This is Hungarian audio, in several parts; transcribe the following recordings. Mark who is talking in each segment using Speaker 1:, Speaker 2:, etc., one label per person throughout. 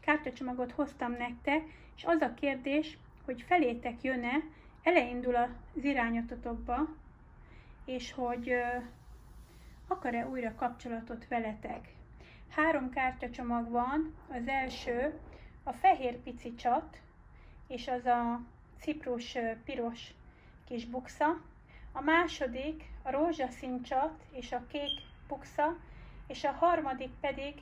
Speaker 1: kártyacsomagot hoztam nektek, és az a kérdés, hogy felétek jön-e, elindul az irányotokba, és hogy akar-e újra kapcsolatot veletek. 3 kártyacsomag van, az első a fehér pici csat, és az a ciprus piros kis buksa, a második a rózsaszín csat és a kék buksa, és a harmadik pedig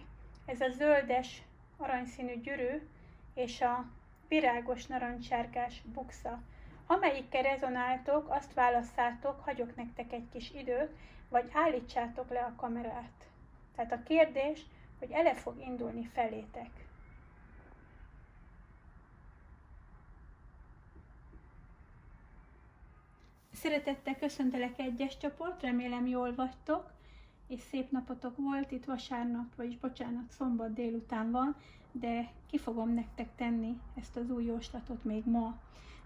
Speaker 1: ez a zöldes aranyszínű gyűrű és a virágos narancsárgás buksa. Amelyikkel rezonáltok, azt válasszátok, hagyok nektek egy kis időt, vagy állítsátok le a kamerát. Tehát a kérdés, hogy ele fog indulni felétek. Szeretettel köszöntelek egyes csoport, remélem jól vagytok, és szép napotok volt, itt vasárnap, vagyis bocsánat, szombat délután van, de ki fogom nektek tenni ezt az új jóslatot még ma.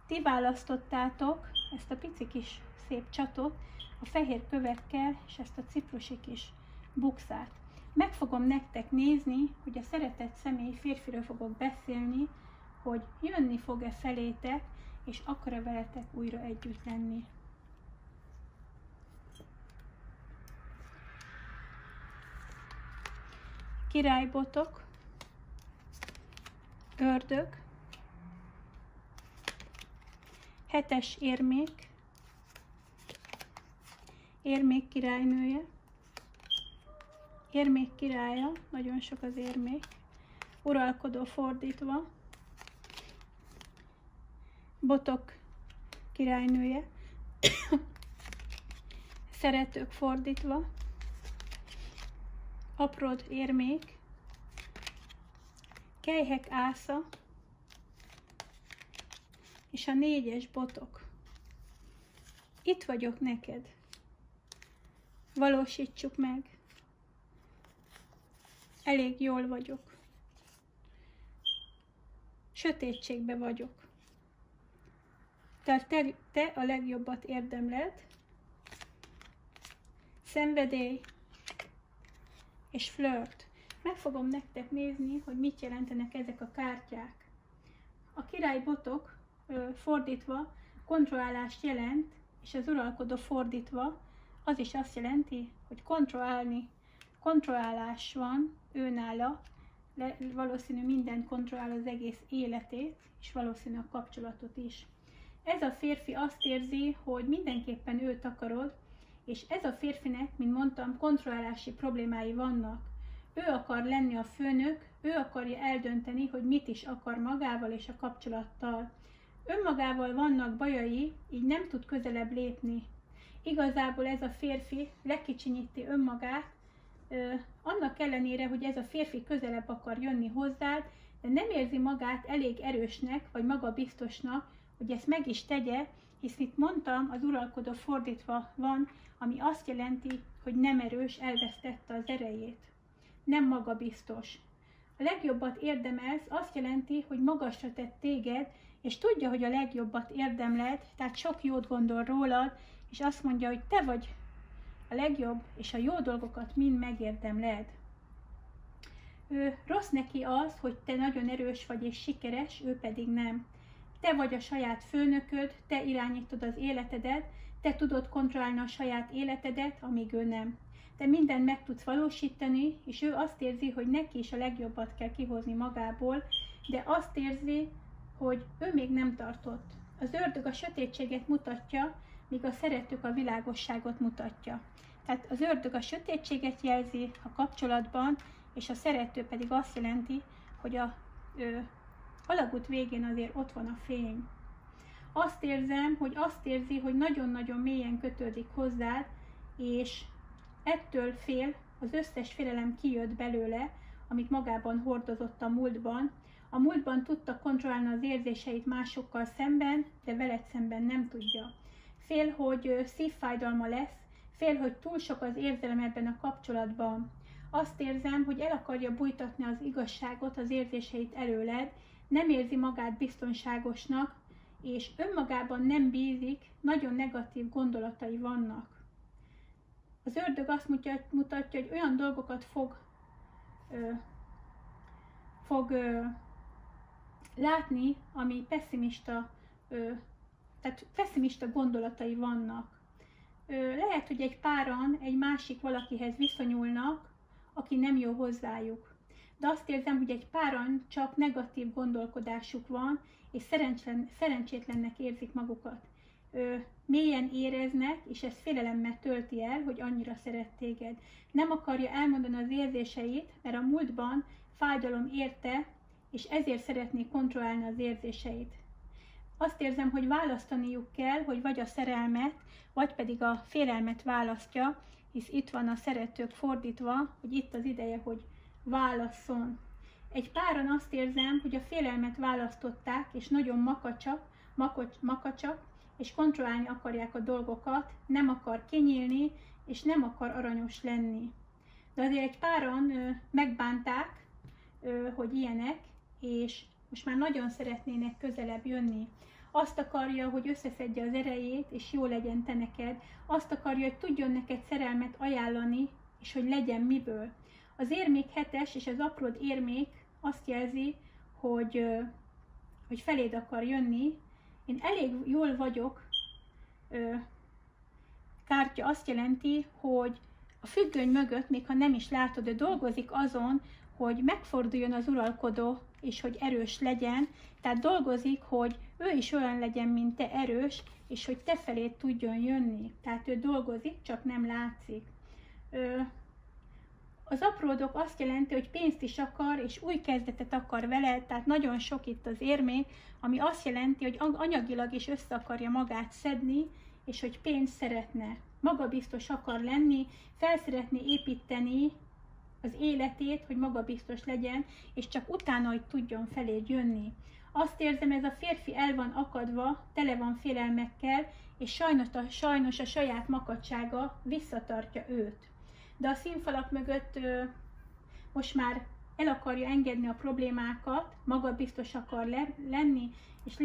Speaker 1: Ti választottátok ezt a pici kis szép csatot, a fehér kövekkel, és ezt a ciprusi kis bukszát. Meg fogom nektek nézni, hogy a szeretett személy, férfiről fogok beszélni, hogy jönni fog-e felétek, és akar-e veletek újra együtt lenni. Királybotok, ördög, 7-es érmék, érmék királynője, érmék királya, nagyon sok az érmék, uralkodó fordítva, botok királynője, szeretők fordítva, apród érmék, kelyhek ásza, és a 4-es botok. Itt vagyok neked. Valósítsuk meg. Elég jól vagyok. Sötétségbe vagyok. Te a legjobbat érdemled. Szenvedély és flirt. Meg fogom nektek nézni, hogy mit jelentenek ezek a kártyák. A királybotok fordítva kontrollálást jelent, és az uralkodó fordítva az is azt jelenti, hogy kontrollálás van őnála, valószínű mindent kontrollál, az egész életét, és valószínű a kapcsolatot is. Ez a férfi azt érzi, hogy mindenképpen őt akarod, és ez a férfinek, mint mondtam, kontrollálási problémái vannak. Ő akar lenni a főnök, ő akarja eldönteni, hogy mit is akar magával és a kapcsolattal. Önmagával vannak bajai, így nem tud közelebb lépni. Igazából ez a férfi lekicsinyíti önmagát, annak ellenére, hogy ez a férfi közelebb akar jönni hozzád, de nem érzi magát elég erősnek vagy magabiztosnak, hogy ezt meg is tegye, hisz itt mondtam, az uralkodó fordítva van, ami azt jelenti, hogy nem erős, elvesztette az erejét. Nem magabiztos. A legjobbat érdemelsz azt jelenti, hogy magasra tett téged, és tudja, hogy a legjobbat érdemled, tehát sok jót gondol rólad, és azt mondja, hogy te vagy a legjobb, és a jó dolgokat mind megérdemled. Rossz neki az, hogy te nagyon erős vagy és sikeres, ő pedig nem. Te vagy a saját főnököd, te irányítod az életedet, te tudod kontrollálni a saját életedet, amíg ő nem. Te mindent meg tudsz valósítani, és ő azt érzi, hogy neki is a legjobbat kell kihozni magából, de azt érzi, hogy ő még nem tartott. Az ördög a sötétséget mutatja, míg a szeretők a világosságot mutatja. Tehát az ördög a sötétséget jelzi a kapcsolatban, és a szerető pedig azt jelenti, hogy a alagút végén azért ott van a fény. Azt érzem, hogy azt érzi, hogy nagyon-nagyon mélyen kötődik hozzád, és ettől fél, az összes félelem kijött belőle, amit magában hordozott a múltban. A múltban tudta kontrollálni az érzéseit másokkal szemben, de veled szemben nem tudja. Fél, hogy szívfájdalma lesz, fél, hogy túl sok az érzelem ebben a kapcsolatban. Azt érzem, hogy el akarja bújtatni az igazságot, az érzéseit előled, nem érzi magát biztonságosnak, és önmagában nem bízik, nagyon negatív gondolatai vannak. Az ördög azt mutatja, hogy olyan dolgokat fog fog látni, ami pessimista, tehát pessimista gondolatai vannak. Lehet, hogy egy páran egy másik valakihez viszonyulnak, aki nem jó hozzájuk. De azt érzem, hogy egy páran csak negatív gondolkodásuk van, és szerencsétlennek érzik magukat. Mélyen éreznek, és ez félelemmel tölti el, hogy annyira szeret téged. Nem akarja elmondani az érzéseit, mert a múltban fájdalom érte, és ezért szeretné kontrollálni az érzéseit. Azt érzem, hogy választaniuk kell, hogy vagy a szerelmet, vagy pedig a félelmet választja, hisz itt van a szeretők fordítva, hogy itt az ideje, hogy válasszon. Egy páran azt érzem, hogy a félelmet választották, és nagyon makacsak, és kontrollálni akarják a dolgokat, nem akar kinyílni, és nem akar aranyos lenni. De azért egy páran megbánták, hogy ilyenek, és most már nagyon szeretnének közelebb jönni. Azt akarja, hogy összeszedje az erejét, és jó legyen te neked. Azt akarja, hogy tudjon neked szerelmet ajánlani, és hogy legyen miből. Az érmék 7-es és az apród érmék azt jelzi, hogy feléd akar jönni. Én elég jól vagyok, kártya azt jelenti, hogy a függöny mögött, még ha nem is látod, de dolgozik azon, hogy megforduljon az uralkodó, és hogy erős legyen. Tehát dolgozik, hogy ő is olyan legyen, mint te, erős, és hogy te felé tudjon jönni. Tehát ő dolgozik, csak nem látszik. Az apródok azt jelenti, hogy pénzt is akar, és új kezdetet akar vele, tehát nagyon sok itt az érmék, ami azt jelenti, hogy anyagilag is össze akarja magát szedni, és hogy pénzt szeretne. Magabiztos akar lenni, fel szeretné építeni az életét, hogy magabiztos legyen, és csak utána, hogy tudjon feléd jönni. Azt érzem, ez a férfi el van akadva, tele van félelmekkel, és sajnos a saját makacsága visszatartja őt. De a színfalak mögött most már el akarja engedni a problémákat, magabiztos akar lenni, és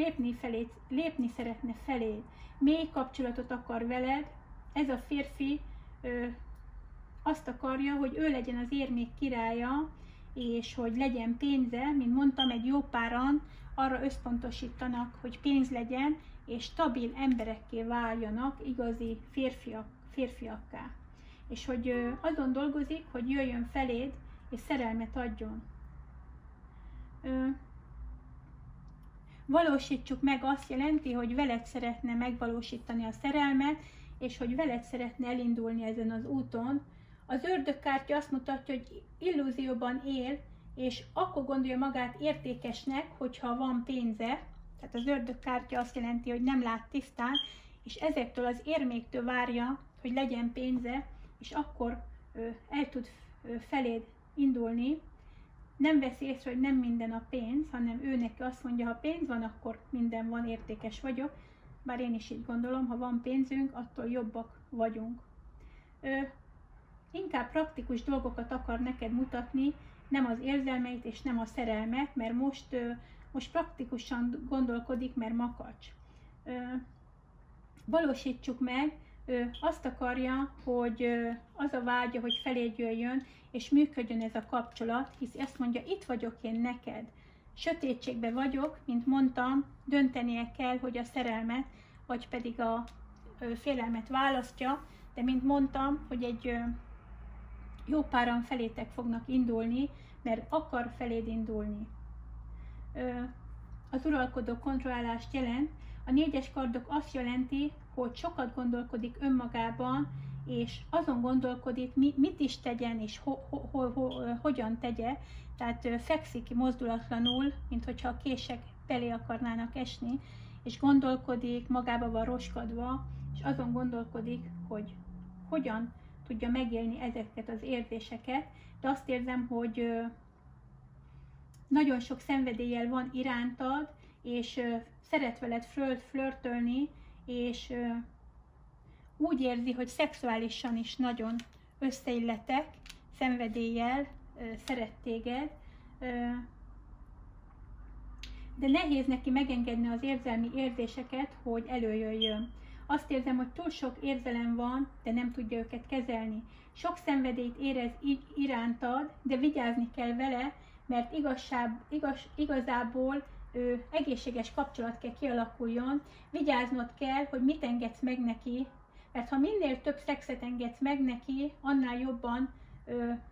Speaker 1: lépni szeretne felé. Mély kapcsolatot akar veled. Ez a férfi azt akarja, hogy ő legyen az érmék királya, és hogy legyen pénze. Mint mondtam, egy jó páran arra összpontosítanak, hogy pénz legyen, és stabil emberekké váljanak, igazi férfiakká. És hogy azon dolgozik, hogy jöjjön feléd, és szerelmet adjon. Valósítsuk meg azt jelenti, hogy veled szeretne megvalósítani a szerelmet, és hogy veled szeretne elindulni ezen az úton. Az ördögkártya azt mutatja, hogy illúzióban él, és akkor gondolja magát értékesnek, hogyha van pénze. Tehát az ördögkártya azt jelenti, hogy nem lát tisztán, és ezektől az érméktől várja, hogy legyen pénze, és akkor el tud feléd indulni. Nem veszi észre, hogy nem minden a pénz, hanem ő neki azt mondja, ha pénz van, akkor minden van, értékes vagyok. Bár én is így gondolom, ha van pénzünk, attól jobbak vagyunk. Inkább praktikus dolgokat akar neked mutatni, nem az érzelmeit és nem a szerelmet, mert most praktikusan gondolkodik, mert makacs. Valósítsuk meg, azt akarja, hogy az a vágya, hogy feléd jöjjön, és működjön ez a kapcsolat, hisz ezt mondja, itt vagyok én neked. Sötétségben vagyok, mint mondtam, döntenie kell, hogy a szerelmet, vagy pedig a félelmet választja, de mint mondtam, hogy egy jó páran felétek fognak indulni, mert akar feléd indulni. Az uralkodó kontrollálást jelent. A 4-es kardok azt jelenti, hogy sokat gondolkodik önmagában, és azon gondolkodik, mit is tegyen, és hogyan tegye. Tehát fekszik mozdulatlanul, mint hogyha a kések belé akarnának esni, és gondolkodik, magába van roskadva, és azon gondolkodik, hogy hogyan tudja megélni ezeket az érzéseket. De azt érzem, hogy nagyon sok szenvedéllyel van irántad, és szeret veled flörtölni, és úgy érzi, hogy szexuálisan is nagyon összeilletek, szenvedéllyel szeret téged, de nehéz neki megengedni az érzelmi érzéseket, hogy előjöjjön. Azt érzem, hogy túl sok érzelem van, de nem tudja őket kezelni. Sok szenvedélyt érez irántad, de vigyázni kell vele, mert igazából egészséges kapcsolat kell kialakuljon, vigyáznod kell, hogy mit engedsz meg neki, mert ha minél több szexet engedsz meg neki, annál jobban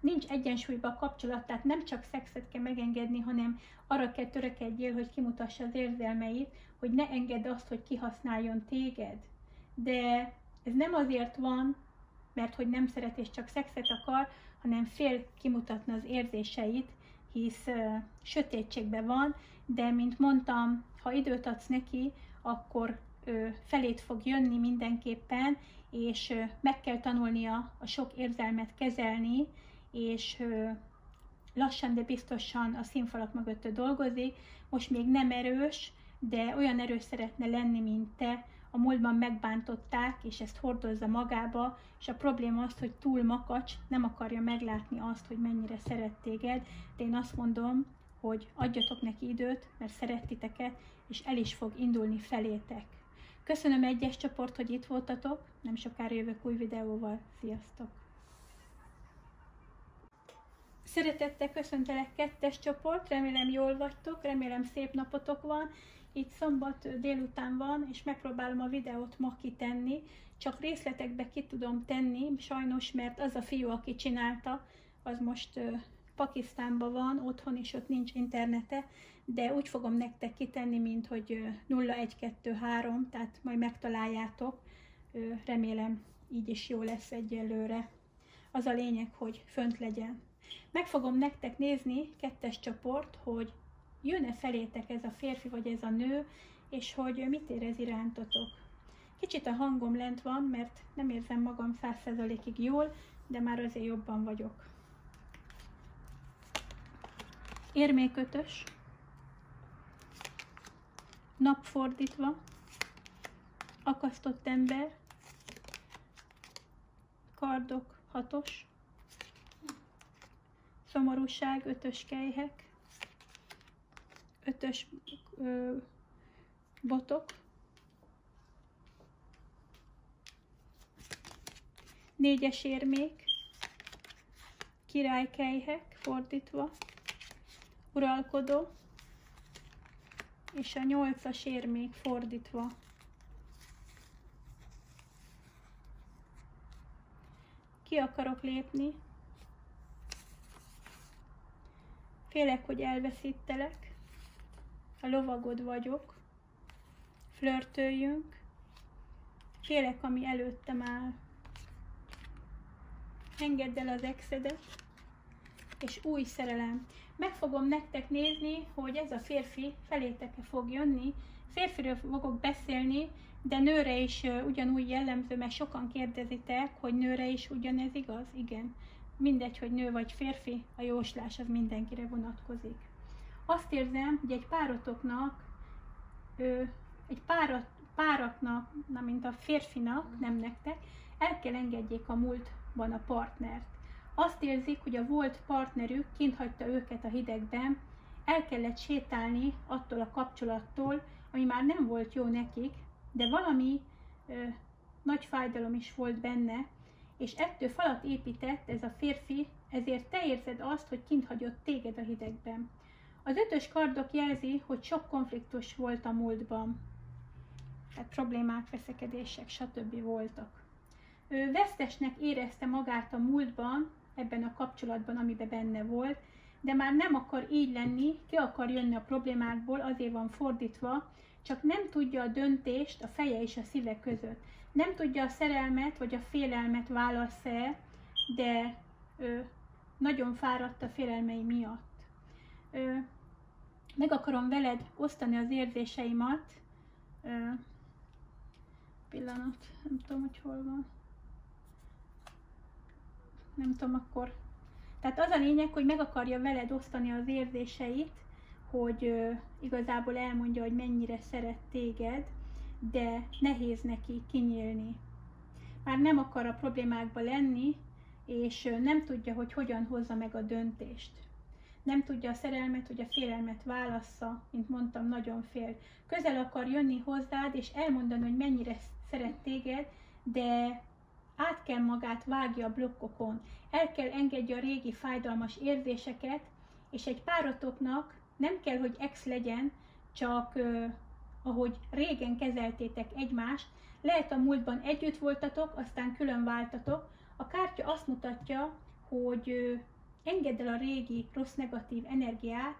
Speaker 1: nincs egyensúlyban a kapcsolat, tehát nem csak szexet kell megengedni, hanem arra kell törekedjél, hogy kimutassa az érzelmeit, hogy ne engedd azt, hogy kihasználjon téged. De ez nem azért van, mert hogy nem szeret és csak szexet akar, hanem fél kimutatni az érzéseit, hisz sötétségben van, de mint mondtam, ha időt adsz neki, akkor felét fog jönni mindenképpen, és meg kell tanulnia a sok érzelmet kezelni, és lassan, de biztosan a színfalak mögött dolgozik. Most még nem erős, de olyan erős szeretne lenni, mint te. A múltban megbántották, és ezt hordozza magába, és a probléma az, hogy túl makacs, nem akarja meglátni azt, hogy mennyire szeret téged, de én azt mondom, hogy adjatok neki időt, mert szeret titeket, és el is fog indulni felétek. Köszönöm egyes csoport, hogy itt voltatok, nem sokára jövök új videóval. Sziasztok! Szeretettel köszöntelek kettes csoport, remélem jól vagytok, remélem szép napotok van. Itt szombat délután van, és megpróbálom a videót ma kitenni, csak részletekbe ki tudom tenni, sajnos, mert az a fiú, aki csinálta, az most Pakisztánban van, otthon, és ott nincs internete, de úgy fogom nektek kitenni, mint hogy 0, 1, 2, 3, tehát majd megtaláljátok, remélem így is jó lesz egyelőre. Az a lényeg, hogy fönt legyen. Meg fogom nektek nézni, kettes csoport, hogy jön-e felétek ez a férfi vagy ez a nő, és hogy mit érez irántotok. Kicsit a hangom lent van, mert nem érzem magam 100%-ig jól, de már azért jobban vagyok. Érmékötös, nap fordítva, akasztott ember, kardok 6-os, szomorúság 5-ös kelyhek, 5-ös botok, 4-es érmék, királykelyhek fordítva, uralkodó, és a 8-as érmék fordítva. Ki akarok lépni? Félek, hogy elveszítelek. A lovagod vagyok. Flörtöljünk. Félek, ami előttem áll. Engedd el az exedet, és új szerelem. Meg fogom nektek nézni, hogy ez a férfi felétek-e fog jönni. Férfiről fogok beszélni, de nőre is ugyanúgy jellemző, mert sokan kérdezitek, hogy nőre is ugyanez igaz? Igen. Mindegy, hogy nő vagy férfi, a jóslás az mindenkire vonatkozik. Azt érzem, hogy egy párotoknak, páraknak, mint a férfinak, nem nektek, el kell engedjék a múltban a partnert. Azt érzik, hogy a volt partnerük kint hagyta őket a hidegben, el kellett sétálni attól a kapcsolattól, ami már nem volt jó nekik, de valami nagy fájdalom is volt benne, és ettől falat épített ez a férfi, ezért te érzed azt, hogy kint hagyott téged a hidegben. Az 5-ös kardok jelzi, hogy sok konfliktus volt a múltban. Tehát problémák, veszekedések, stb. Voltak. Ő vesztesnek érezte magát a múltban, ebben a kapcsolatban, amiben benne volt, de már nem akar így lenni, ki akar jönni a problémákból, azért van fordítva, csak nem tudja a döntést a feje és a szíve között. Nem tudja a szerelmet vagy a félelmet válasz-e, de nagyon fáradt a félelmei miatt. Meg akarom veled osztani az érzéseimet. Pillanat, nem tudom, hogy hol van. Nem tudom, akkor... Tehát az a lényeg, hogy meg akarja veled osztani az érzéseit, hogy igazából elmondja, hogy mennyire szeret téged, de nehéz neki kinyílni. Már nem akar a problémákba lenni, és nem tudja, hogy hogyan hozza meg a döntést. Nem tudja a szerelmet, hogy a félelmet válassza, mint mondtam, nagyon fél. Közel akar jönni hozzád, és elmondani, hogy mennyire szeret téged, de át kell magát vágja a blokkokon. El kell engedje a régi fájdalmas érzéseket, és egy páratoknak nem kell, hogy ex legyen, csak ahogy régen kezeltétek egymást, lehet a múltban együtt voltatok, aztán külön váltatok. A kártya azt mutatja, hogy engedd el a régi rossz negatív energiát,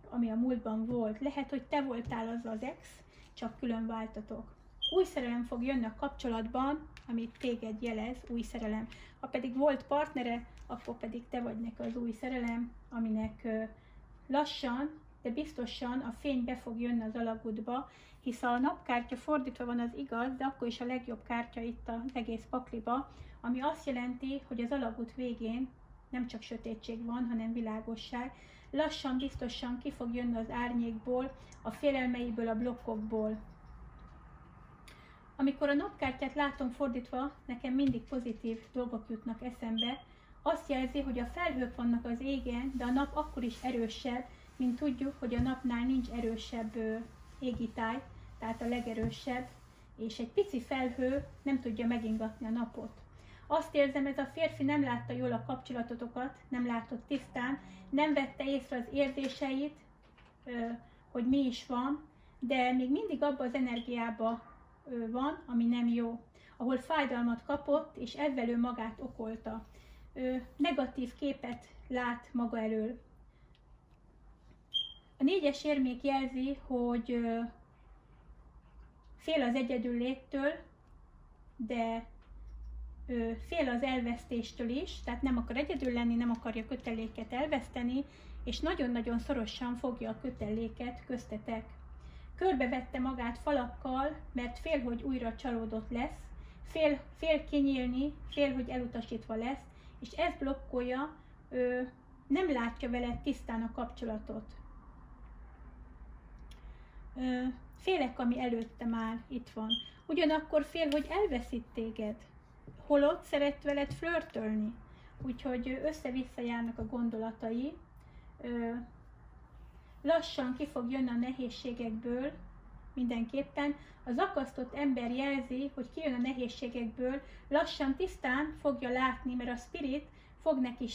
Speaker 1: ami a múltban volt. Lehet, hogy te voltál az az ex, csak külön váltatok. Új szerelem fog jönni a kapcsolatban, amit téged jelez, új szerelem. Ha pedig volt partnere, akkor pedig te vagy neki az új szerelem, aminek lassan, de biztosan a fény be fog jönni az alagútba, hisz a napkártya fordítva van, az igaz, de akkor is a legjobb kártya itt az egész pakliba, ami azt jelenti, hogy az alagút végén nem csak sötétség van, hanem világosság. Lassan, biztosan ki fog jönni az árnyékból, a félelmeiből, a blokkokból. Amikor a napkártyát látom fordítva, nekem mindig pozitív dolgok jutnak eszembe. Azt jelzi, hogy a felhők vannak az égen, de a nap akkor is erősebb, mint tudjuk, hogy a napnál nincs erősebb égítáj, tehát a legerősebb, és egy pici felhő nem tudja megingatni a napot. Azt érzem, ez a férfi nem látta jól a kapcsolatotokat, nem látott tisztán, nem vette észre az érzéseit, hogy mi is van, de még mindig abban az energiában van, ami nem jó, ahol fájdalmat kapott, és ezzel ő magát okolta. Negatív képet lát maga elől. A 4-es érmék jelzi, hogy fél az egyedülléttől, de fél az elvesztéstől is, tehát nem akar egyedül lenni, nem akarja köteléket elveszteni, és nagyon-nagyon szorosan fogja a köteléket köztetek. Körbevette magát falakkal, mert fél, hogy újra csalódott lesz, fél kinyílni, fél, hogy elutasítva lesz, és ez blokkolja, nem látja veled tisztán a kapcsolatot. Félek, ami előtte már itt van. Ugyanakkor fél, hogy elveszít téged. Holott szeret veled flörtölni. Úgyhogy össze-vissza járnak a gondolatai. Lassan ki fog jönni a nehézségekből, mindenképpen. Az akasztott ember jelzi, hogy kijön a nehézségekből, lassan tisztán fogja látni, mert a spirit fog neki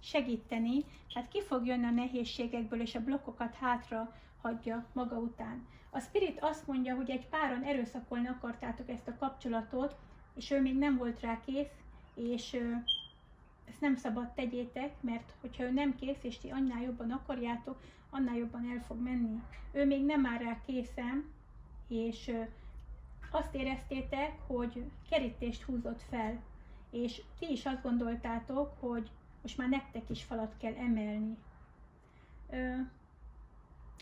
Speaker 1: segíteni, tehát ki fog jönni a nehézségekből, és a blokkokat hátra hagyja maga után. A spirit azt mondja, hogy egy páron erőszakolni akartátok ezt a kapcsolatot, és ő még nem volt rá kész, és ezt nem szabad tegyétek, mert hogyha ő nem kész, és ti annál jobban akarjátok, annál jobban el fog menni. Ő még nem áll rá készen, és azt éreztétek, hogy kerítést húzott fel, és ti is azt gondoltátok, hogy most már nektek is falat kell emelni.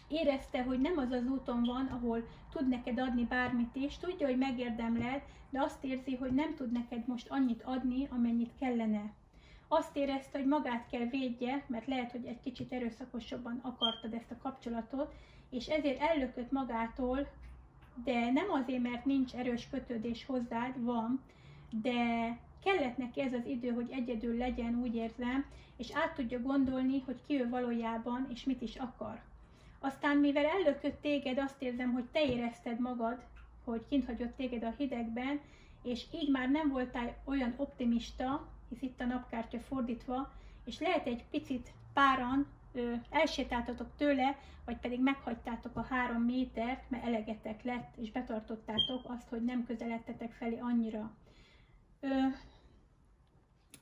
Speaker 1: Érezte, hogy nem az az úton van, ahol tud neked adni bármit is, tudja, hogy megérdemled, de azt érzi, hogy nem tud neked most annyit adni, amennyit kellene. Azt érezte, hogy magát kell védje, mert lehet, hogy egy kicsit erőszakosabban akartad ezt a kapcsolatot, és ezért ellökött magától, de nem azért, mert nincs erős kötődés hozzád, van, de kellett neki ez az idő, hogy egyedül legyen, úgy érzem, és át tudja gondolni, hogy ki ő valójában, és mit is akar. Aztán, mivel ellökött téged, azt érzem, hogy te érezted magad, hogy kint hagyott téged a hidegben, és így már nem voltál olyan optimista, hisz itt a napkártya fordítva, és lehet egy picit páran elsétáltatok tőle, vagy pedig meghagytátok a 3 métert, mert elegetek lett, és betartottátok azt, hogy nem közeledtetek felé annyira.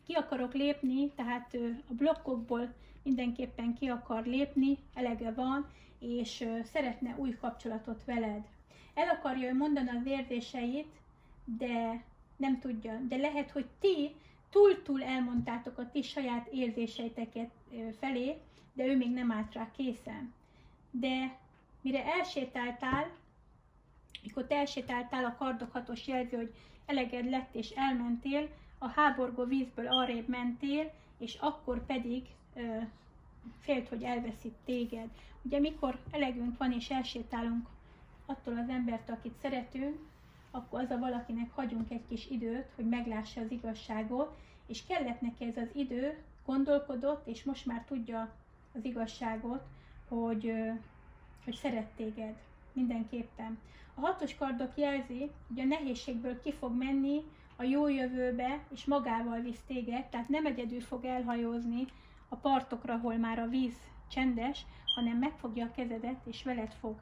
Speaker 1: Ki akarok lépni, tehát a blokkokból mindenképpen ki akar lépni, elege van, és szeretne új kapcsolatot veled. El akarja ő mondani az érzéseit, de nem tudja. De lehet, hogy ti túl-túl elmondtátok a ti saját érzéseiteket felé, de ő még nem állt rá készen. De mire elsétáltál, mikor te elsétáltál, a kardok 6-os jelzi, hogy eleged lett és elmentél, a háborgó vízből arrébb mentél, és akkor pedig félt, hogy elveszít téged. Ugye mikor elegünk van és elsétálunk attól az embert, akit szeretünk, akkor az a valakinek hagyunk egy kis időt, hogy meglássa az igazságot, és kellett neki ez az idő, gondolkodott, és most már tudja az igazságot, hogy szeret téged mindenképpen. A 6-os kardok jelzi, hogy a nehézségből ki fog menni a jó jövőbe, és magával visz téged, tehát nem egyedül fog elhajózni a partokra, ahol már a víz csendes, hanem megfogja a kezedet, és veled fog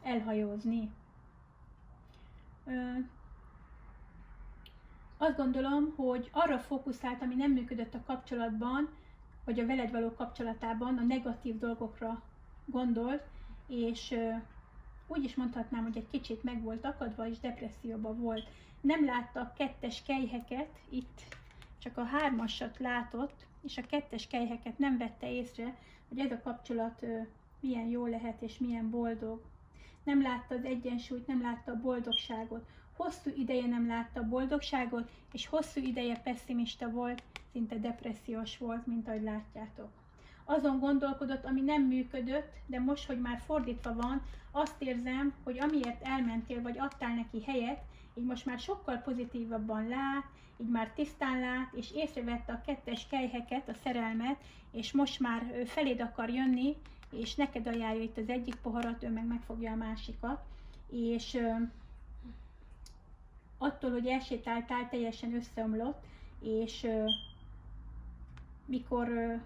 Speaker 1: elhajózni. Azt gondolom, hogy arra fókuszált, ami nem működött a kapcsolatban, vagy a veled való kapcsolatában, a negatív dolgokra gondolt, és úgy is mondhatnám, hogy egy kicsit meg volt akadva, és depresszióban volt. Nem látta a 2-es kelyheket, itt csak a 3-asat látott, és a 2-es kelyheket nem vette észre, hogy ez a kapcsolat milyen jó lehet, és milyen boldog. Nem látta az egyensúlyt, nem látta a boldogságot. Hosszú ideje nem látta a boldogságot, és hosszú ideje pessimista volt, szinte depressziós volt, mint ahogy látjátok. Azon gondolkodott, ami nem működött, de most, hogy már fordítva van, azt érzem, hogy amiért elmentél, vagy adtál neki helyet, így most már sokkal pozitívabban lát, így már tisztán lát, és észrevette a 2-es kelyheket, a szerelmet, és most már feléd akar jönni, és neked ajánlja itt az egyik poharat, ő meg megfogja a másikat, és attól, hogy elsétáltál, teljesen összeomlott, és mikor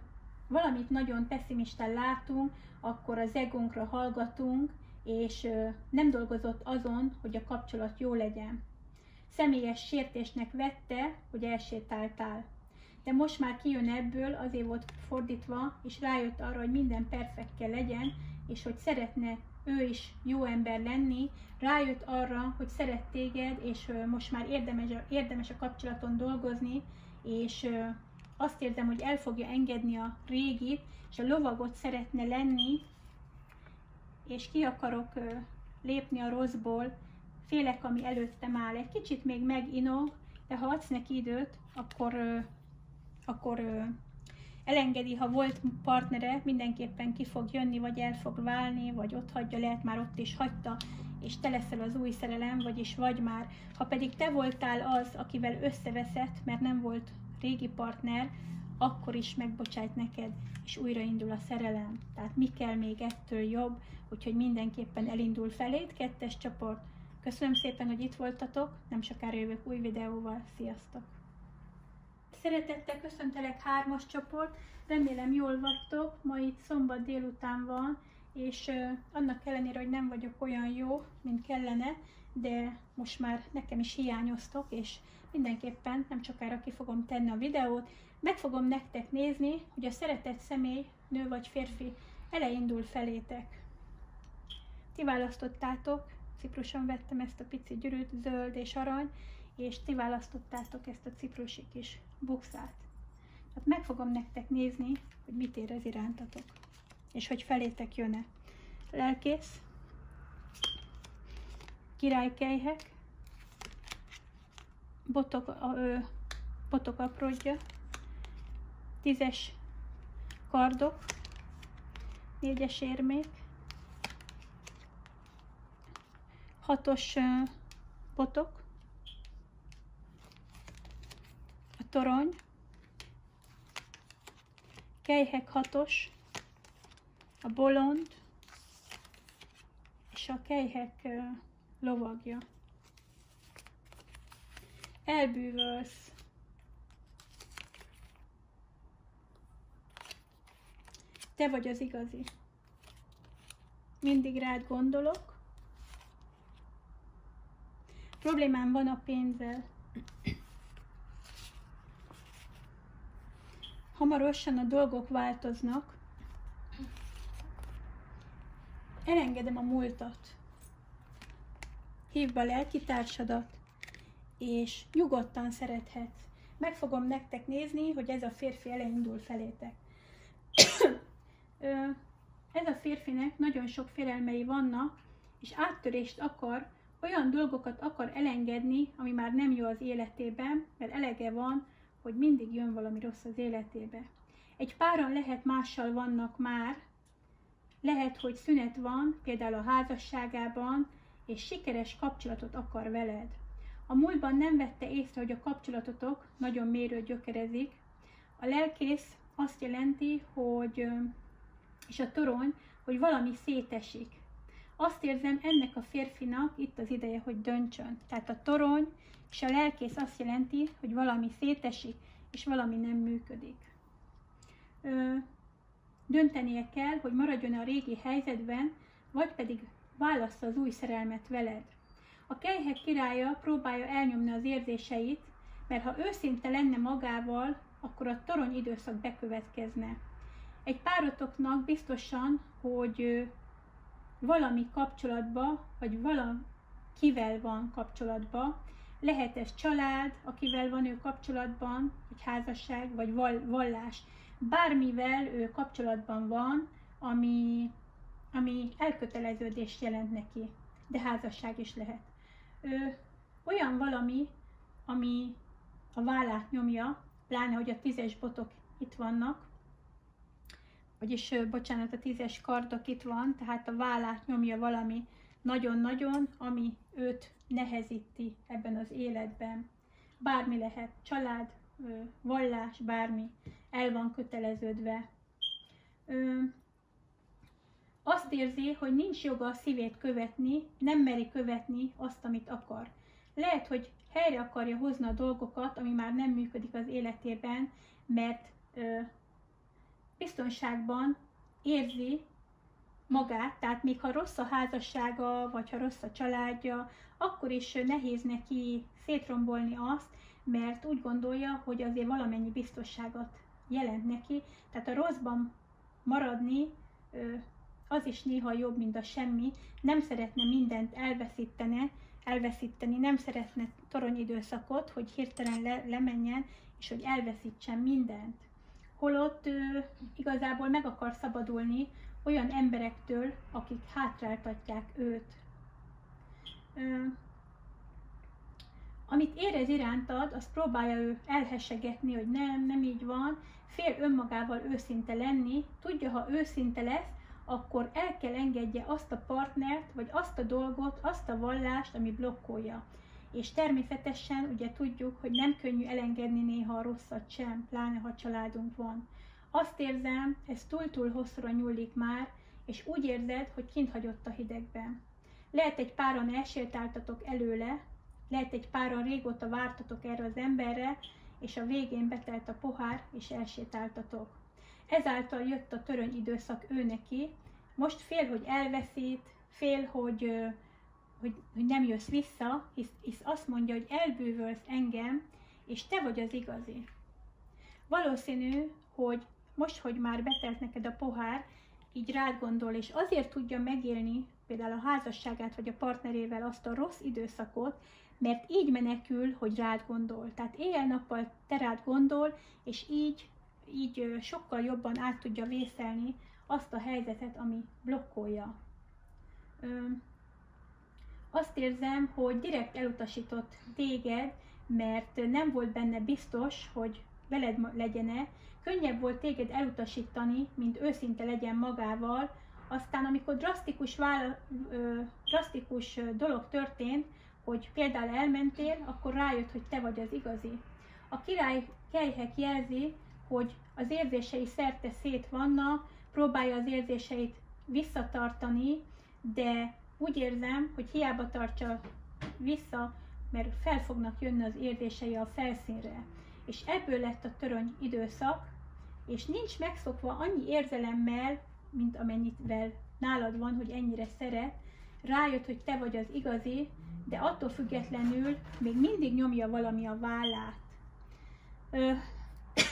Speaker 1: valamit nagyon pessimistán látunk, akkor az egónkra hallgatunk, és nem dolgozott azon, hogy a kapcsolat jó legyen. Személyes sértésnek vette, hogy elsétáltál. De most már kijön ebből, azért volt fordítva, és rájött arra, hogy minden perfekt kell legyen, és hogy szeretne ő is jó ember lenni, rájött arra, hogy szeret téged, és most már érdemes a kapcsolaton dolgozni, és azt érzem, hogy el fogja engedni a régit, és a lovagot szeretne lenni, és ki akarok lépni a rosszból, félek, ami előttem áll. Egy kicsit még meginog, de ha adsz neki időt, akkor elengedi, ha volt partnere, mindenképpen ki fog jönni, vagy el fog válni, vagy ott hagyja, lehet már ott is hagyta, és te leszel az új szerelem, vagyis vagy már. Ha pedig te voltál az, akivel összeveszett, mert nem volt régi partner, akkor is megbocsájt neked, és újraindul a szerelem. Tehát mi kell még ettől jobb, úgyhogy mindenképpen elindul feléd, 2-es csoport. Köszönöm szépen, hogy itt voltatok, nem sokára jövök új videóval, sziasztok! Szeretettel köszöntelek 3-as csoport, remélem jól vagytok, ma itt szombat délután van, és annak ellenére, hogy nem vagyok olyan jó, mint kellene, de most már nekem is hiányoztok, és mindenképpen nem sokára ki fogom tenni a videót, meg fogom nektek nézni, hogy a szeretett személy, nő vagy férfi, elindul felétek. Ti választottátok, Cipruson vettem ezt a pici gyűrűt, zöld és arany, és ti választottátok ezt a ciprusi kis bukszát. Tehát meg fogom nektek nézni, hogy mit érez irántatok, és hogy felétek jön-e. Lelkész, királykelyhek, botok apródja, 10-es kardok, 4-es érmék, 6-os botok, a torony, kelyhek 6-os, a bolond, és a kelyhek lovagja. Elbűvölsz. Te vagy az igazi. Mindig rád gondolok. Problémám van a pénzzel. Hamarosan a dolgok változnak. Elengedem a múltat. Hívd be a lelkitársadat, és nyugodtan szerethetsz. Meg fogom nektek nézni, hogy ez a férfi elindul felétek. Ez a férfinek nagyon sok félelmei vannak, és áttörést akar, olyan dolgokat akar elengedni, ami már nem jó az életében, mert elege van, hogy mindig jön valami rossz az életébe. Egy páran lehet mással vannak már, lehet, hogy szünet van, például a házasságában, és sikeres kapcsolatot akar veled. A múltban nem vette észre, hogy a kapcsolatotok nagyon mérő gyökerezik. A lelkész azt jelenti, hogy, és a torony, hogy valami szétesik. Azt érzem, ennek a férfinak itt az ideje, hogy döntsön. Tehát a torony és a lelkész azt jelenti, hogy valami szétesik, és valami nem működik. Döntenie kell, hogy maradjon a régi helyzetben, vagy pedig válassza az új szerelmet veled. A kelyhek királya próbálja elnyomni az érzéseit, mert ha őszinte lenne magával, akkor a torony időszak bekövetkezne. Egy párotoknak biztosan, hogy valami kapcsolatba, vagy valakivel van kapcsolatba, lehet ez család, akivel van ő kapcsolatban, egy házasság, vagy vallás. Bármivel ő kapcsolatban van, ami elköteleződést jelent neki, de házasság is lehet. Olyan valami, ami a vállát nyomja, pláne, hogy a 10-es botok itt vannak, vagyis, bocsánat, a 10-es kardok itt van, tehát a vállát nyomja valami nagyon-nagyon, ami őt nehezíti ebben az életben. Bármi lehet, család, vallás, bármi, el van köteleződve. Azt érzi, hogy nincs joga a szívét követni, nem meri követni azt, amit akar. Lehet, hogy helyre akarja hozni a dolgokat, ami már nem működik az életében, mert biztonságban érzi magát, tehát még ha rossz a házassága, vagy ha rossz a családja, akkor is nehéz neki szétrombolni azt, mert úgy gondolja, hogy azért valamennyi biztonságot jelent neki, tehát a rosszban maradni az is néha jobb, mint a semmi, nem szeretne mindent elveszíteni, nem szeretne toronyidőszakot, hogy hirtelen lemenjen, és hogy elveszítsen mindent. Holott igazából meg akar szabadulni olyan emberektől, akik hátráltatják őt. Amit érez irántad, azt próbálja ő elhessegetni, hogy nem így van, fél önmagával őszinte lenni, tudja, ha őszinte lesz, akkor el kell engedje azt a partnert, vagy azt a dolgot, azt a vallást, ami blokkolja. És természetesen ugye tudjuk, hogy nem könnyű elengedni néha a rosszat sem, pláne ha családunk van. Azt érzem, ez túl-túl hosszúra nyúlik már, és úgy érzed, hogy kint hagyott a hidegben. Lehet egy páran elsétáltatok előle, lehet egy páran régóta vártatok erre az emberre, és a végén betelt a pohár, és elsétáltatok. Ezáltal jött a töröny időszak ő neki, most fél, hogy elveszít, fél, hogy nem jössz vissza, hisz azt mondja, hogy elbűvölsz engem, és te vagy az igazi. Valószínű, hogy most, hogy már betelt neked a pohár, így rád gondol, és azért tudja megélni például a házasságát, vagy a partnerével azt a rossz időszakot, mert így menekül, hogy rád gondol. Tehát éjjel-nappal te rád gondol, és így sokkal jobban át tudja vészelni azt a helyzetet, ami blokkolja. Azt érzem, hogy direkt elutasított téged, mert nem volt benne biztos, hogy veled legyen-e. Könnyebb volt téged elutasítani, mint őszinte legyen magával. Aztán, amikor drasztikus dolog történt, hogy például elmentél, akkor rájött, hogy te vagy az igazi. A király kelyhek jelzi, hogy az érzései szerte szét vannak, próbálja az érzéseit visszatartani, de úgy érzem, hogy hiába tartsa vissza, mert fel fognak jönni az érzései a felszínre. És ebből lett a töröny időszak, és nincs megszokva annyi érzelemmel, mint amennyivel nálad van, hogy ennyire szeret. Rájött, hogy te vagy az igazi, de attól függetlenül még mindig nyomja valami a vállát.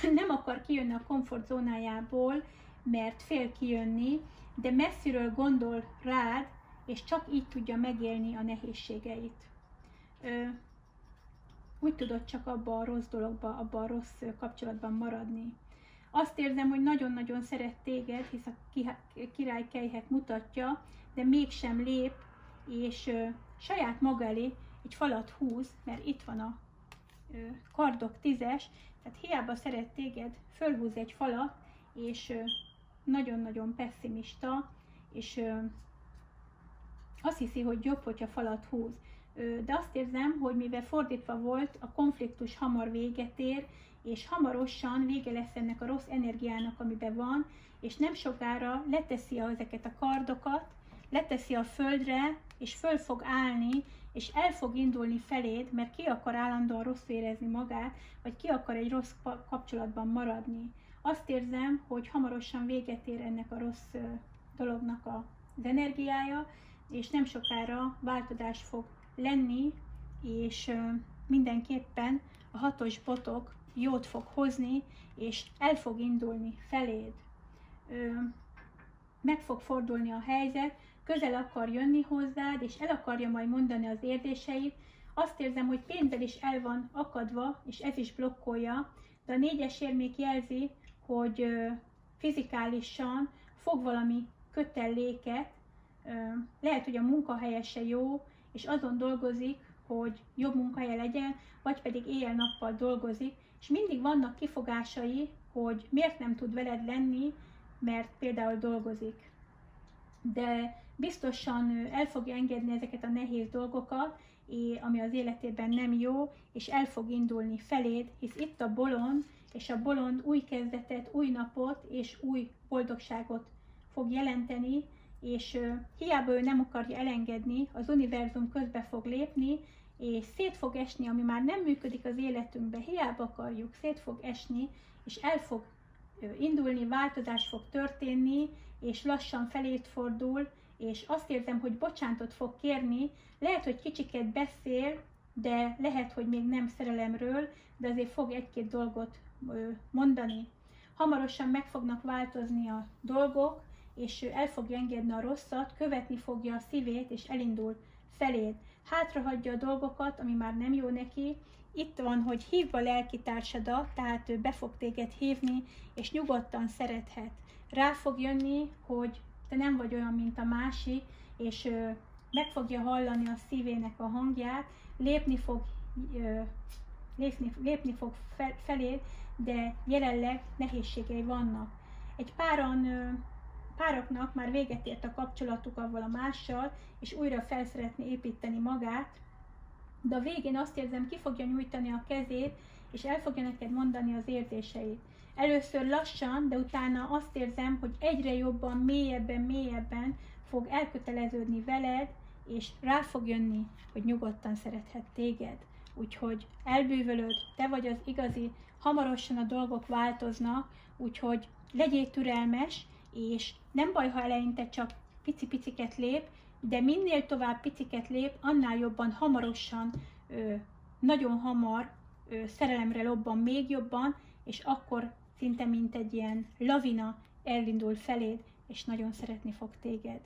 Speaker 1: Nem akar kijönni a komfortzónájából, mert fél kijönni, de messziről gondol rád, és csak így tudja megélni a nehézségeit. Úgy tudod csak abba a rossz dologba, abba a rossz kapcsolatban maradni. Azt érzem, hogy nagyon-nagyon szeret téged, hisz a király kelyhek mutatja, de mégsem lép, és saját maga elé egy falat húz, mert itt van a kardok 10-es, tehát hiába szeret téged, fölhúz egy falat, és nagyon-nagyon pessimista, és azt hiszi, hogy jobb, hogyha falat húz. De azt érzem, hogy mivel fordítva volt, a konfliktus hamar véget ér, és hamarosan vége lesz ennek a rossz energiának, amiben van, és nem sokára leteszi ezeket a kardokat, leteszi a földre, és föl fog állni, és el fog indulni feléd, mert ki akar állandóan rosszul érezni magát, vagy ki akar egy rossz kapcsolatban maradni. Azt érzem, hogy hamarosan véget ér ennek a rossz dolognak az energiája, és nem sokára változás fog lenni, és mindenképpen a 6-os botok jót fog hozni, és el fog indulni feléd. Meg fog fordulni a helyzet, közel akar jönni hozzád, és el akarja majd mondani az érzéseit. Azt érzem, hogy pénzzel is el van akadva, és ez is blokkolja, de a 4-es érmék jelzi, hogy fizikálisan fog valami köteléket, lehet, hogy a munkahelye se jó, és azon dolgozik, hogy jobb munkahelye legyen, vagy pedig éjjel-nappal dolgozik, és mindig vannak kifogásai, hogy miért nem tud veled lenni, mert például dolgozik. De biztosan el fogja engedni ezeket a nehéz dolgokat, ami az életében nem jó, és el fog indulni feléd, hisz itt a bolond, és a bolond új kezdetet, új napot és új boldogságot fog jelenteni, és hiába ő nem akarja elengedni, az univerzum közbe fog lépni, és szét fog esni, ami már nem működik az életünkben, hiába akarjuk, szét fog esni, és el fog indulni, változás fog történni, és lassan felét fordul, és azt érzem, hogy bocsánatot fog kérni, lehet, hogy kicsiket beszél, de lehet, hogy még nem szerelemről, de azért fog egy-két dolgot mondani. Hamarosan meg fognak változni a dolgok, és el fogja engedni a rosszat, követni fogja a szívét, és elindul feléd. Hátrahagyja a dolgokat, ami már nem jó neki. Itt van, hogy hívd a lelkitársadat, tehát ő be fog téged hívni, és nyugodtan szerethet. Rá fog jönni, hogy te nem vagy olyan, mint a másik, és meg fogja hallani a szívének a hangját, lépni fog feléd, de jelenleg nehézségei vannak. Egy pároknak már véget ért a kapcsolatuk avval a mással, és újra fel szeretné építeni magát, de a végén azt érzem, ki fogja nyújtani a kezét, és el fogja neked mondani az érzéseit. Először lassan, de utána azt érzem, hogy egyre jobban, mélyebben fog elköteleződni veled, és rá fog jönni, hogy nyugodtan szerethet téged. Úgyhogy elbűvölöd, te vagy az igazi, hamarosan a dolgok változnak, úgyhogy legyél türelmes, és nem baj, ha eleinte csak pici-piciket lép, de minél tovább piciket lép, annál jobban, hamarosan, nagyon hamar szerelemre lobban még jobban, és akkor szinte mint egy ilyen lavina elindul feléd, és nagyon szeretni fog téged.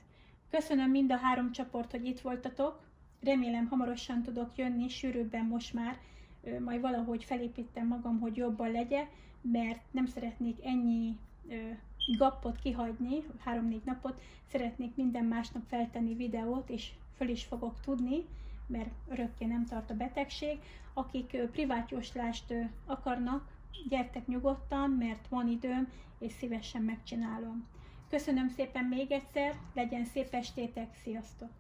Speaker 1: Köszönöm mind a 3 csoport, hogy itt voltatok. Remélem hamarosan tudok jönni, sűrűbben most már, majd valahogy felépítem magam, hogy jobban legyen, mert nem szeretnék ennyi gappot kihagyni, 3-4 napot, szeretnék minden másnap feltenni videót, és föl is fogok tudni, mert örökké nem tart a betegség. Akik privát jóslást akarnak, gyertek nyugodtan, mert van időm, és szívesen megcsinálom. Köszönöm szépen még egyszer, legyen szép estétek, sziasztok!